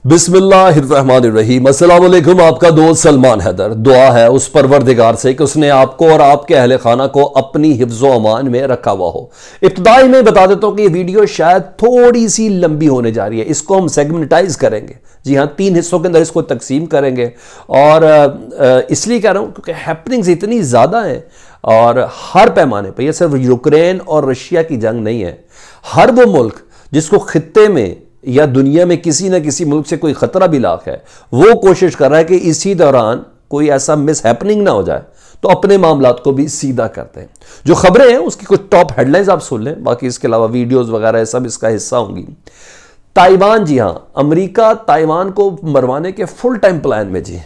बिस्मिल्लाहिर्रहमानिर्रहीम। अस्सलाम वालेकुम। आपका दोस्त सलमान हैदर। दुआ है उस परवरदिगार से कि उसने आपको और आपके अहले खाना को अपनी हिफ्ज़ो अमान में रखा हुआ हो। इब्तिदाई में बता देता हूं कि ये वीडियो शायद थोड़ी सी लंबी होने जा रही है। इसको हम सेगमेंटाइज करेंगे। जी हाँ, 3 हिस्सों के अंदर इसको तकसीम करेंगे। और इसलिए कह रहा हूं क्योंकि हैपनिंग्स इतनी ज़्यादा हैं और हर पैमाने पर। यह सिर्फ यूक्रेन और रशिया की जंग नहीं है। हर वो मुल्क जिसको खित्ते में या दुनिया में किसी न किसी मुल्क से कोई खतरा भी लाक है, वो कोशिश कर रहा है कि इसी दौरान कोई ऐसा मिस हैपनिंग ना हो जाए, तो अपने मामलात को भी सीधा करते हैं। जो खबरें हैं उसकी कुछ टॉप हेडलाइंस आप सुन लें, बाकी इसके अलावा वीडियोस वगैरह सब इसका हिस्सा होंगी। ताइवान, जी हां, अमेरिका ताइवान को मरवाने के फुल टाइम प्लान में। जी,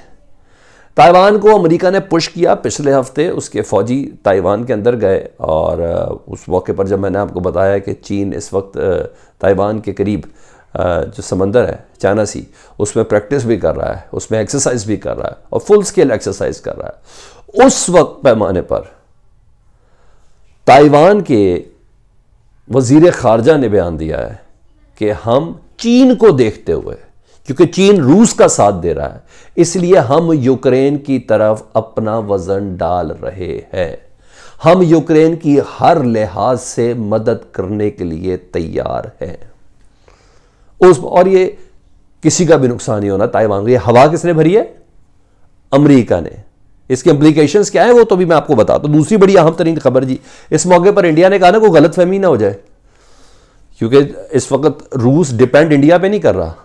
ताइवान को अमेरिका ने पुश किया। पिछले हफ्ते उसके फौजी ताइवान के अंदर गए और उस मौके पर जब मैंने आपको बताया कि चीन इस वक्त ताइवान के करीब जो समंदर है चाइना सी, उसमें प्रैक्टिस भी कर रहा है, उसमें एक्सरसाइज भी कर रहा है और फुल स्केल एक्सरसाइज कर रहा है। उस वक्त पैमाने पर ताइवान के वजीर खारजा ने बयान दिया है कि हम चीन को देखते हुए, क्योंकि चीन रूस का साथ दे रहा है, इसलिए हम यूक्रेन की तरफ अपना वजन डाल रहे हैं। हम यूक्रेन की हर लिहाज से मदद करने के लिए तैयार हैं। और ये किसी का भी नुकसान नहीं होना ताइवान को। ये हवा किसने भरी है? अमेरिका ने। इसके इंप्लीकेशंस क्या है वो तो भी मैं आपको बताता हूं। दूसरी बड़ी अहम तरीन खबर जी, इस मौके पर इंडिया ने कहा ना कोई गलतफहमी ना हो जाए, क्योंकि इस वक्त रूस डिपेंड इंडिया पे नहीं कर रहा।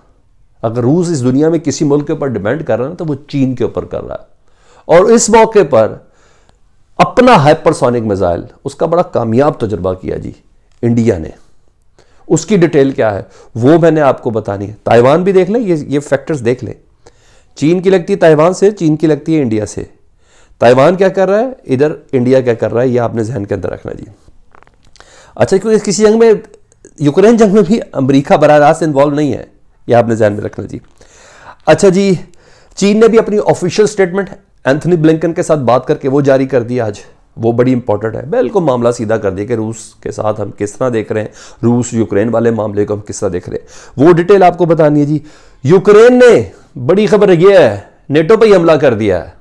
अगर रूस इस दुनिया में किसी मुल्क के ऊपर डिपेंड कर रहा है तो वो चीन के ऊपर कर रहा है। और इस मौके पर अपना हाइपरसोनिक मिसाइल, उसका बड़ा कामयाब तजुर्बा किया जी इंडिया ने। उसकी डिटेल क्या है वो मैंने आपको बतानी है। ताइवान भी देख लें, ये फैक्टर्स देख लें। चीन की लगती है ताइवान से, चीन की लगती है इंडिया से। ताइवान क्या कर रहा है, इधर इंडिया क्या कर रहा है, ये आपने जहन के अंदर रखना जी। अच्छा, क्योंकि किसी जंग में, यूक्रेन जंग में भी अमेरिका बराह रास्त इन्वॉल्व नहीं है, ये आपने जहन में रखना जी। अच्छा जी, चीन ने भी अपनी ऑफिशियल स्टेटमेंट एंथनी ब्लिंकन के साथ बात करके वो जारी कर दी आज। वो बड़ी इंपॉर्टेंट है। बिल्कुल मामला सीधा कर दिया कि रूस के साथ हम किस तरह देख रहे हैं, रूस यूक्रेन वाले मामले को हम किस तरह देख रहे हैं, वो डिटेल आपको बतानी है जी। यूक्रेन ने, बड़ी खबर ये है, नेटो पे ही हमला कर दिया है।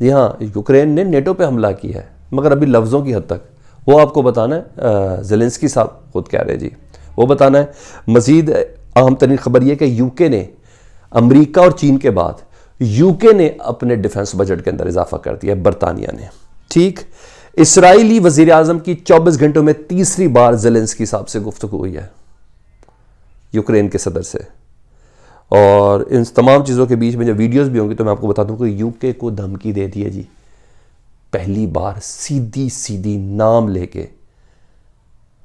जी हाँ, यूक्रेन ने नेटो पे हमला किया है, मगर अभी लफ्ज़ों की हद तक। वो आपको बताना है, ज़ेलेंस्की साहब खुद कह रहे हैं जी, वो बताना है। मज़ीद अहम तरीन खबर यह कि यूके ने, अमरीका और चीन के बाद यूके ने अपने डिफेंस बजट के अंदर इजाफा कर दिया, बरतानिया ने। ठीक, इसराइली वजीर आजम की 24 घंटों में तीसरी बार ज़ेलेंस्की साहब से गुफ्तगू हुई है, यूक्रेन के सदर से। और इन तमाम चीज़ों के बीच में जो वीडियोस भी होंगी तो मैं आपको बता दूं कि यूके को धमकी दे दी है जी, पहली बार सीधी सीधी नाम लेके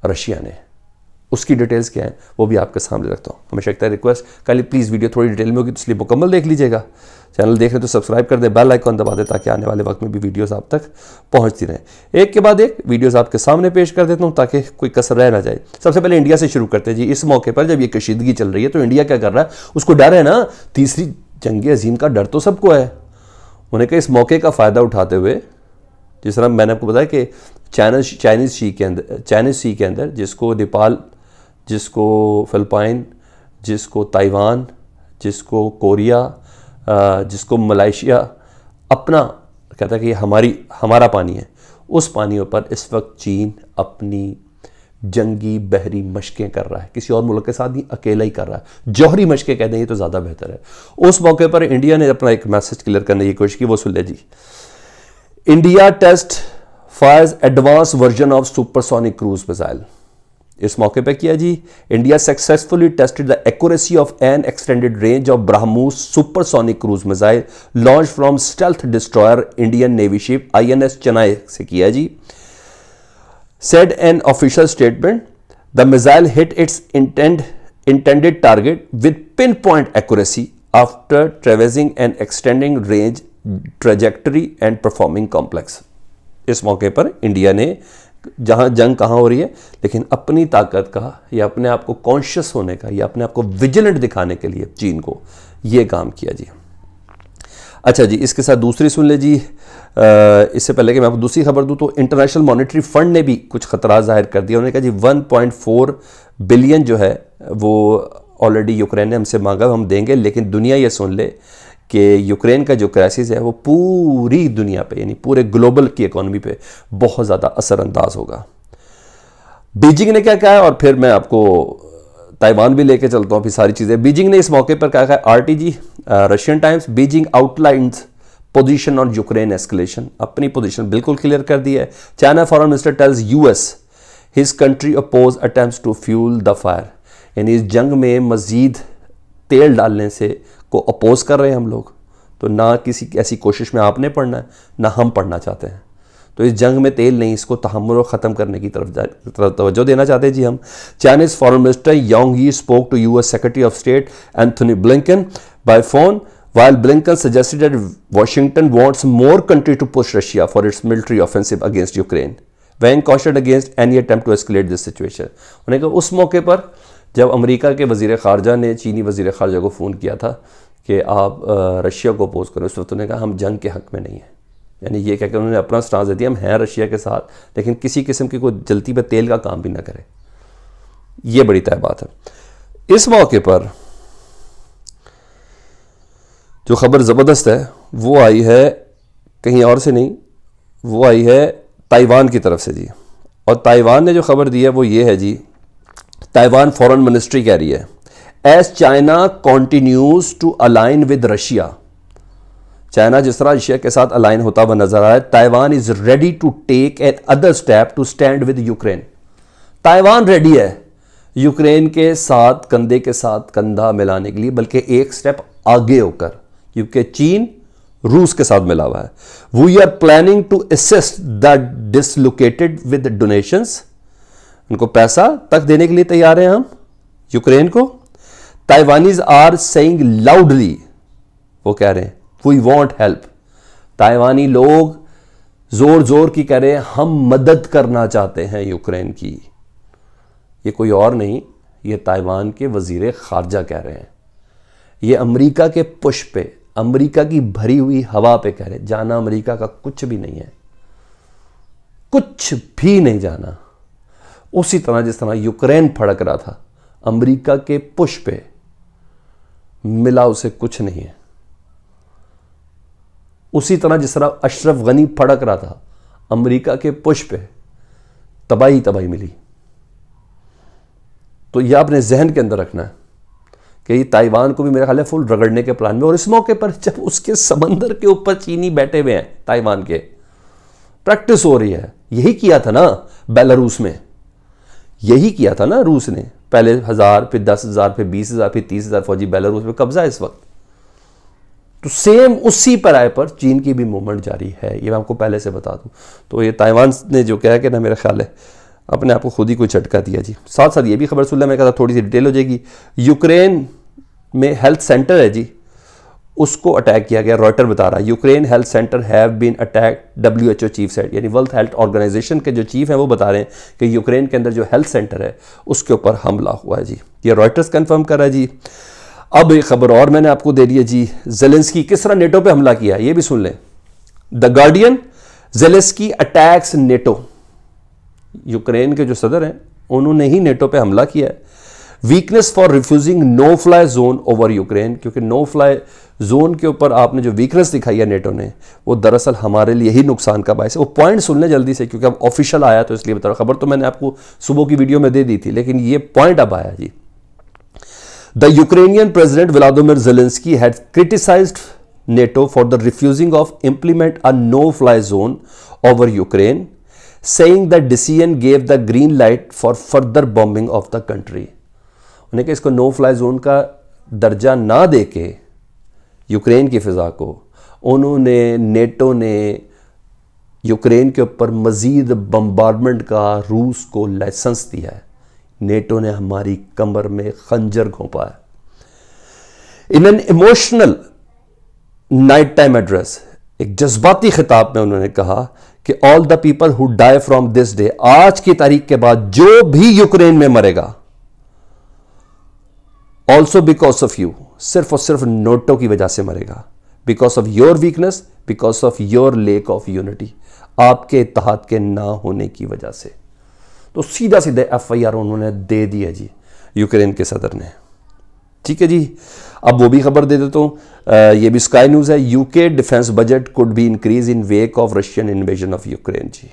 रशिया ने। उसकी डिटेल्स क्या है वो भी आपके सामने रखता हूँ। हमेशा एक रिक्वेस्ट, कल प्लीज़ वीडियो थोड़ी डिटेल में होगी तो इसलिए मुकम्मल देख लीजिएगा। चैनल देख रहे तो सब्सक्राइब कर दें, बेल आइकॉन दबा दें ताकि आने वाले वक्त में भी वीडियोस आप तक पहुंचती रहें। एक के बाद एक वीडियोस आपके सामने पेश कर देता हूं ताकि कोई कसर रह ना जाए। सबसे पहले इंडिया से शुरू करते हैं जी। इस मौके पर जब ये कशीदगी चल रही है तो इंडिया क्या कर रहा है, उसको डर है ना, तीसरी जंग अजीम का डर तो सबको है। उन्हें कहा इस मौके का फ़ायदा उठाते हुए, जिस तरह मैंने आपको बताया कि चाइनीज़ सी के अंदर जिसको नेपाल, जिसको फिलिपाइन, जिसको ताइवान, जिसको कोरिया, जिसको मलेशिया अपना कहता है कि हमारा पानी है, उस पानियों पर इस वक्त चीन अपनी जंगी बहरी मशकें कर रहा है। किसी और मुल्क के साथ नहीं, अकेला ही कर रहा है। जौहरी मशकें कह दें ये तो ज़्यादा बेहतर है। उस मौके पर इंडिया ने अपना एक मैसेज क्लियर करने की कोशिश की, वो सुन ले जी। India test fires advance version of supersonic cruise missile. इस मौके पे किया जी। India successfully tested the accuracy of an extended range of BrahMos supersonic cruise missile launch from stealth destroyer Indian navy ship INS Chennai से किया जी। Said an official statement, the missile hit its intended target with pinpoint accuracy after traversing an extending range trajectory and performing complex. इस मौके पर India ने, जहां जंग कहां हो रही है, लेकिन अपनी ताकत का या अपने आप को कॉन्शियस होने का या अपने आप को विजिलेंट दिखाने के लिए चीन को यह काम किया जी। अच्छा जी, इसके साथ दूसरी सुन ले जी। इससे पहले कि मैं आपको दूसरी खबर दूं तो इंटरनेशनल मॉनेटरी फंड ने भी कुछ खतरा जाहिर कर दिया। उन्होंने कहा जी 1.4 बिलियन जो है वो ऑलरेडी यूक्रेन ने हमसे मांगा, हम देंगे, लेकिन दुनिया ये सुन ले कि यूक्रेन का जो क्राइसिस है वो पूरी दुनिया पे यानी पूरे ग्लोबल की इकोनॉमी पे बहुत ज़्यादा असरअंदाज होगा। बीजिंग ने क्या कहा है, और फिर मैं आपको ताइवान भी लेके चलता हूँ, फिर सारी चीज़ें। बीजिंग ने इस मौके पर कहा है, RTG Russian times, Beijing outlines position on Ukraine escalation, अपनी पोजीशन बिल्कुल क्लियर कर दी है। China foreign minister tells US his country oppose attempts to fuel the fire, यानी इस जंग में मजीद तेल डालने से को अपोज कर रहे हैं हम लोग। तो ना किसी ऐसी कोशिश में आपने पढ़ना है ना हम पढ़ना चाहते हैं। तो इस जंग में तेल नहीं, इसको तहम्मुल और ख़त्म करने की तरफ तवज्जो देना चाहते हैं जी हम। Chinese foreign minister Yang Yi spoke to US secretary of state Anthony Blinken by phone while Blinken suggested that Washington wants more country to push Russia for its military offensive against Ukraine, Wang cautioned against any attempt to escalate this situation। उन्होंने कहा उस मौके पर जब America के वज़ीर ख़ारजा ने चीनी वज़ीर ख़ारजा को फ़ोन किया था कि आप रशिया को अपोज करो, उस वक्त उन्होंने कहा हम जंग के हक़ में नहीं हैं, यानी ये कहकर उन्होंने अपना स्टांस दे दिया, हम हैं रशिया के साथ, लेकिन किसी किस्म की कोई जलती पे तेल का काम भी ना करे। ये बड़ी तय बात है। इस मौके पर जो खबर ज़बरदस्त है वो आई है कहीं और से नहीं, वो आई है ताइवान की तरफ से जी। और ताइवान ने जो खबर दी है वो ये है जी, ताइवान फॉरेन मिनिस्ट्री कह रही है, as China continues to align with Russia, China जिस तरह रशिया के साथ अलाइन होता हुआ नजर आ रहा है, Taiwan is ready to take another step to stand with Ukraine. Taiwan ready है यूक्रेन के साथ कंधे के साथ कंधा मिलाने के लिए, बल्कि एक स्टेप आगे होकर, क्योंकि चीन रूस के साथ मिला हुआ है। We are planning to assist the dislocated with donations, उनको पैसा तक देने के लिए तैयार हैं हम यूक्रेन को। ताइवानीज आर सेइंग लाउडली, वो कह रहे हैं वी वांट हेल्प, ताइवानी लोग जोर जोर की कह रहे हैं हम मदद करना चाहते हैं यूक्रेन की। ये कोई और नहीं, ये ताइवान के वजीर खारजा कह रहे हैं। ये अमेरिका के पुश पे, अमेरिका की भरी हुई हवा पे कह रहे, जाना अमेरिका का कुछ भी नहीं है, कुछ भी नहीं जाना। उसी तरह जिस तरह यूक्रेन फड़क रहा था अमेरिका के पुश पे, मिला उसे कुछ नहीं है। उसी तरह जिस तरह अशरफ गनी फड़क रहा था अमेरिका के पुश पे, तबाही तबाही मिली। तो यह अपने जहन के अंदर रखना है कि ताइवान को भी मेरा ख्याल है फुल रगड़ने के प्लान में। और इस मौके पर जब उसके समंदर के ऊपर चीनी बैठे हुए हैं, ताइवान के प्रैक्टिस हो रही है, यही किया था ना बेलारूस में, यही किया था ना रूस ने, पहले 1000 फिर 10,000 फिर 20,000 फिर 30,000 फौजी बेलारूस में कब्जा है इस वक्त। तो सेम उसी पराए पर चीन की भी मूवमेंट जारी है, ये मैं आपको पहले से बता दूं। तो ये ताइवान ने जो कहा कि ना मेरा ख्याल है अपने आप को खुद ही कोई झटका दिया जी। साथ साथ ये भी खबर सुन लिया, मैं कहता थोड़ी सी डिटेल हो जाएगी। यूक्रेन में हेल्थ सेंटर है जी, उसको अटैक किया गया, रॉयटर बता रहा है Ukraine health centre have been attack, WHO chief said, यानी वर्ल्ड हेल्थ ऑर्गेनाइजेशन के जो चीफ हैं वो बता रहे हैं कि यूक्रेन के अंदर जो हेल्थ सेंटर है उसके ऊपर हमला हुआ है जी। ये रॉयटर्स कंफर्म कर रहा है जी। अब एक खबर और मैंने आपको दे दी है जी, ज़ेलेंस्की किस तरह नेटो पे हमला किया, ये भी सुन लें। The guardian, Zelensky attacks NATO, Ukraine के जो सदर हैं उन्होंने ही नेटो पे हमला किया है। Weakness for refusing no fly zone over Ukraine, क्योंकि नो फ्लाई जोन के ऊपर आपने जो वीकनेस दिखाई है नेटो ने, वो दरअसल हमारे लिए ही नुकसान का बायस है। वो पॉइंट सुन लें जल्दी से, क्योंकि अब ऑफिशियल आया तो इसलिए बता रहा हूं। खबर तो मैंने आपको सुबह की वीडियो में दे दी थी, लेकिन ये पॉइंट अब आया जी। The Ukrainian president Vladimir Zelensky had criticised NATO for the refusing of implement a no-fly zone over Ukraine, saying that decision gave the green light for further bombing of the country। उन्हें कि इसको no fly zone का दर्जा ना देके Ukraine की फिजा को, उन्होंने नेटो ने यूक्रेन के ऊपर मजीद बम्बार्डमेंट का रूस को लाइसेंस दिया है। नेटो ने हमारी कमर में खंजर घोंपा है। In an emotional night time address, एक जज्बाती खिताब में उन्होंने कहा कि all the people who die from this day, आज की तारीख के बाद जो भी यूक्रेन में मरेगा, ऑल्सो बिकॉज ऑफ यू, सिर्फ और सिर्फ नेटो की वजह से मरेगा, because of your weakness, because of your lake of unity, आपके इत्तेहाद के ना होने की वजह से। तो सीधा सीधा FIR उन्होंने दे दिया जी यूक्रेन के सदर ने। ठीक है जी। अब वो भी खबर दे देता हूँ, ये भी स्काई न्यूज़ है। UK defence budget could be increase in wake of Russian invasion of Ukraine जी।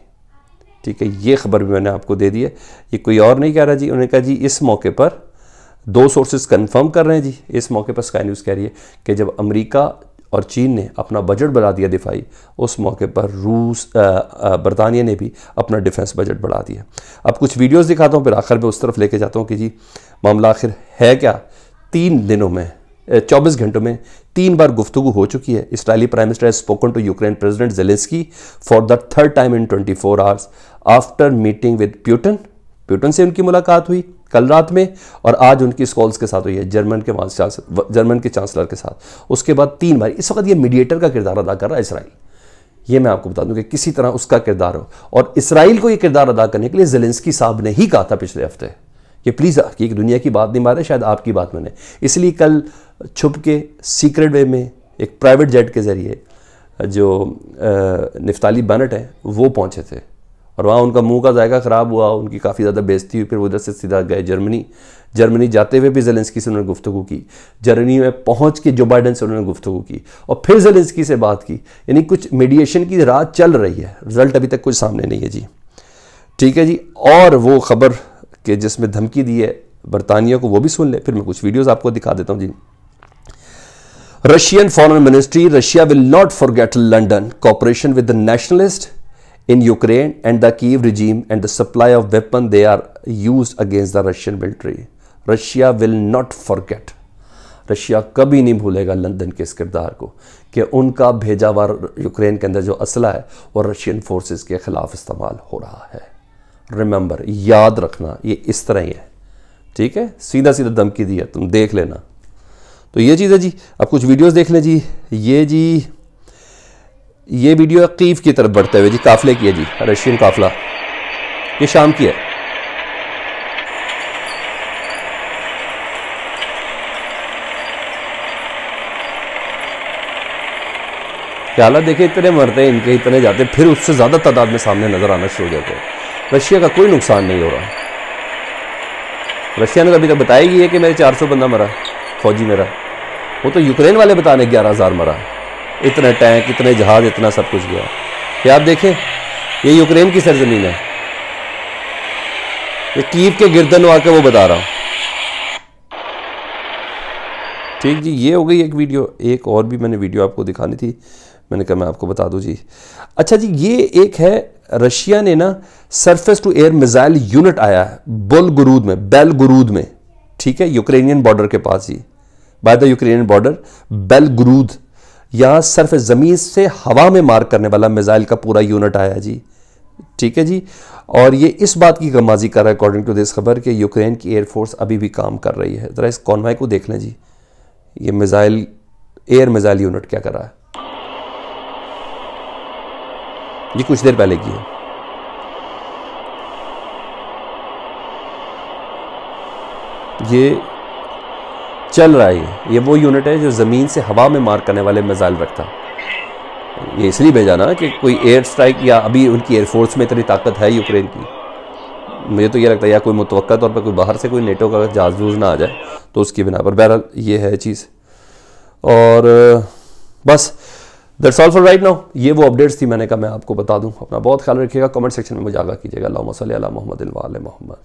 ठीक है, ये खबर भी मैंने आपको दे दी है। ये कोई और नहीं कह रहा जी, उन्होंने कहा जी इस मौके पर 2 सोर्सेज कंफर्म कर रहे हैं जी। इस मौके पर स्काई न्यूज़ कह रही है कि जब अमेरिका और चीन ने अपना बजट बढ़ा दिया दिफाई, उस मौके पर बरतानिया ने भी अपना डिफेंस बजट बढ़ा दिया। अब कुछ वीडियोस दिखाता हूँ, फिर आखिर में उस तरफ लेके जाता हूँ कि जी मामला आखिर है क्या। 3 दिनों में 24 घंटों में 3 बार गुफ्तगू हो चुकी है। Israeli prime minister has spoken to Ukraine president Zelensky for the 3rd time in 24 hours after meeting with Putin. Putin से उनकी मुलाकात हुई कल रात में, और आज उनकी स्कॉल्स के साथ हुई है, जर्मन के चांसलर के साथ। उसके बाद 3 बार, इस वक्त ये मीडिएटर का किरदार अदा कर रहा है इसराइल। ये मैं आपको बता दूं कि किसी तरह उसका किरदार हो, और इसराइल को ये किरदार अदा करने के लिए ज़ेलेंस्की साहब ने ही कहा था पिछले हफ्ते कि प्लीज़ कि एक दुनिया की बात नहीं मारे, शायद आपकी बात माने। इसलिए कल छुप के सीक्रेट वे में एक प्राइवेट जेट के ज़रिए जो निफ्ताली बेनेट है वो पहुँचे थे, और वहाँ उनका मुंह का जायका ख़राब हुआ, उनकी काफ़ी ज़्यादा बेइज्जती हुई। फिर वो उधर से सीधा गए जर्मनी जाते हुए भी ज़ेलेंस्की से उन्होंने गुफ्तगू की, जर्मनी में पहुँच के जो बाइडन से उन्होंने गुफ्तगू की, और फिर ज़ेलेंस्की से बात की। यानी कुछ मीडिएशन की राह चल रही है, रिजल्ट अभी तक कुछ सामने नहीं है जी। ठीक है जी। और वो खबर कि जिसमें धमकी दी है बरतानिया को, वो भी सुन ले, फिर मैं कुछ वीडियोज़ आपको दिखा देता हूँ जी। Russian foreign ministry, Russia will not forget London cooperation with the nationalist in Ukraine and the Kiev regime and the supply of weapons they are used against the Russian military. Russia will not forget. Russia कभी नहीं भूलेगा London के इस किरदार को कि उनका भेजा हुआ यूक्रेन के अंदर जो असला है वो रशियन फोर्सेस के खिलाफ इस्तेमाल हो रहा है। रिमेंबर, याद रखना, ये इस तरह ही है। ठीक है, सीधा सीधा धमकी दी है, तुम देख लेना। तो ये चीज़ है जी। अब कुछ वीडियोस देख लें जी। ये वीडियो कीव की तरफ बढ़ते हुए जी, काफिले की है जी, रशियन काफिला, ये शाम की है। हालात देखिए, इतने मरते हैं इनके, इतने जाते हैं, फिर उससे ज़्यादा तादाद में सामने नजर आना शुरू हो जाते हैं। रशिया का कोई नुकसान नहीं हो रहा। रशिया ने अभी तक बताया ही है कि मेरे 400 बंदा मरा, फौजी मेरा। वो तो यूक्रेन वाले बताने 11,000 मरा, इतने टैंक, इतने जहाज, इतना सब कुछ गया। क्या आप देखें, ये यूक्रेन की सरजमीन है, ये कीव के गिरदन आके वो बता रहा हूं। ठीक जी, ये हो गई एक वीडियो। एक और भी मैंने वीडियो आपको दिखानी थी, मैंने कहा मैं आपको बता दूं जी। अच्छा जी, ये एक है, रशिया ने ना surface to air missile unit आया है बेलगुरूद में। ठीक है, यूक्रेनियन बॉर्डर के पास ही, by the Ukrainian border, Belgorod. यहाँ सिर्फ ज़मीन से हवा में मार करने वाला मिसाइल का पूरा यूनिट आया जी। ठीक है जी। और ये इस बात की गमाजी कर रहा है अकॉर्डिंग टू दिस खबर कि यूक्रेन की एयरफोर्स अभी भी काम कर रही है। ज़रा इस कॉन्वॉय को देख लें जी, ये मिसाइल, एयर मिसाइल यूनिट क्या कर रहा है। ये कुछ देर पहले की है। ये चल रहा है, ये वो यूनिट है जो ज़मीन से हवा में मार करने वाले मिसाइल रखता है। ये इसलिए भेजा ना कि कोई एयर स्ट्राइक, या अभी उनकी एयरफोर्स में इतनी ताकत है यूक्रेन की। मुझे तो ये लगता है या कोई मुतवक्का तौर पर कोई बाहर से कोई नेटो का जहाज़ ना आ जाए तो उसकी बिना पर। बहरहाल ये है चीज़। और बस that's all for right now. ये वो अपडेट्स थी, मैंने कहा मैं आपको बता दूं। अपना बहुत ख्याल रखिएगा, कमेंट सेक्शन में मुझे आगाह कीजिएगा। अल्लाहुम्मा सल्ली अला मुहम्मद व आले मुहम्मद।